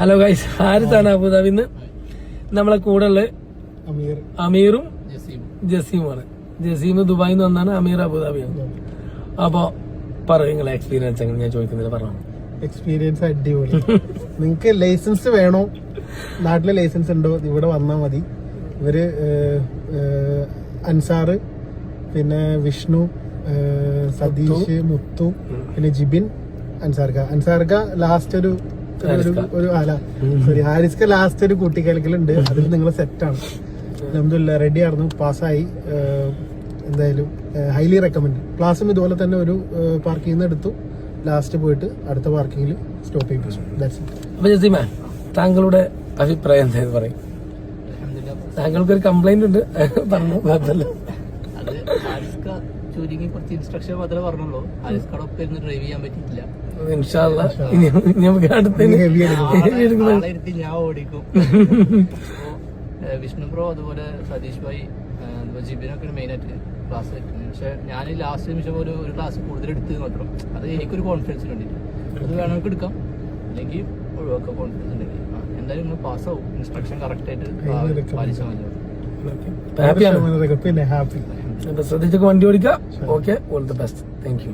Hello guys, ഹാരിസാണ് അബുദാബിന്ന്. നമ്മളെ കൂടെ ഉള്ള അമീറും ജസീമുമാണ്. ജസീം ദുബായിൽ നിന്ന് വന്നാണ്, അമീർ അബുദാബിയാണ്. അപ്പൊ പറയും നിങ്ങളെ എക്സ്പീരിയൻസ് എങ്ങനെ? ഞാൻ ചോദിക്കുന്നില്ല, പറഞ്ഞു. എക്സ്പീരിയൻസ് അടിപൊളി. നിങ്ങക്ക് ലൈസൻസ് വേണോ? നാട്ടിലെ ലൈസൻസ് ഉണ്ടോ? ഇവിടെ വന്നാൽ മതി. ഇവര് അൻസാറ്, പിന്നെ വിഷ്ണു, സതീഷ്, മുത്തു, പിന്നെ ജിബിൻ, അൻസാർക്ക ലാസ്റ്റ് ഒരു സോറി ഹാരിസ്ക ലാസ്റ്റ് ഒരു കൂട്ടിക്കലക്കലുണ്ട്. അതിൽ നിങ്ങൾ സെറ്റാണ്. അൽഹംദുലില്ലാ റെഡി ആയിരുന്നു, പാസ്സായി. എന്തായാലും ഹൈലി റെക്കമെൻഡ്. ക്ലാസ്സും ഇതുപോലെ തന്നെ ഒരു പാർക്കിംഗ് നിന്ന് എടുത്തു, ലാസ്റ്റ് പോയിട്ട് അടുത്ത പാർക്കിങ്ങിൽ സ്റ്റോപ്പ് ചെയ്യിപ്പിച്ചു. അപ്പൊ ജസീമേ, താങ്കളുടെ അഭിപ്രായം എന്തായാലും പറയും. താങ്കൾക്ക് ഒരു കംപ്ലൈന്റ് ഉണ്ട്, പറഞ്ഞു. ചുരുങ്ങി കുറച്ച് ഇൻസ്ട്രക്ഷൻ മാത്രമേ പറഞ്ഞുള്ളൂ. ആരിസ്കടൊപ്പം ഇരുന്ന് ഡ്രൈവ് ചെയ്യാൻ പറ്റിയിട്ടില്ല. ഞാൻ ഓടിക്കും. വിഷ്ണു ബ്രോ അതുപോലെ സതീഷ് ഭായി, ജിബിനൊക്കെ മെയിൻ ആയിട്ട് ക്ലാസ് എടുക്കുന്നത്. പക്ഷെ ഞാൻ ലാസ്റ്റ് നിമിഷം ഒരു ക്ലാസ് കൂടുതൽ എടുത്തത് മാത്രം. അത് എനിക്കൊരു കോൺഫിഡൻസിന് വേണ്ടിയിട്ട്. അത് വേണമെങ്കിൽ എടുക്കാം, അല്ലെങ്കിൽ ഒഴിവാക്കാം. കോൺഫിഡൻസ് ഉണ്ടെങ്കിൽ എന്തായാലും നിങ്ങൾ പാസ്സാവും. ഇൻസ്ട്രക്ഷൻ കറക്റ്റ് ആയിട്ട് പാലിച്ചാൽ മതി. ശ്രദ്ധിച്ചൊക്കെ വണ്ടി ഓടിക്കാം. Okay, all the best. Thank U.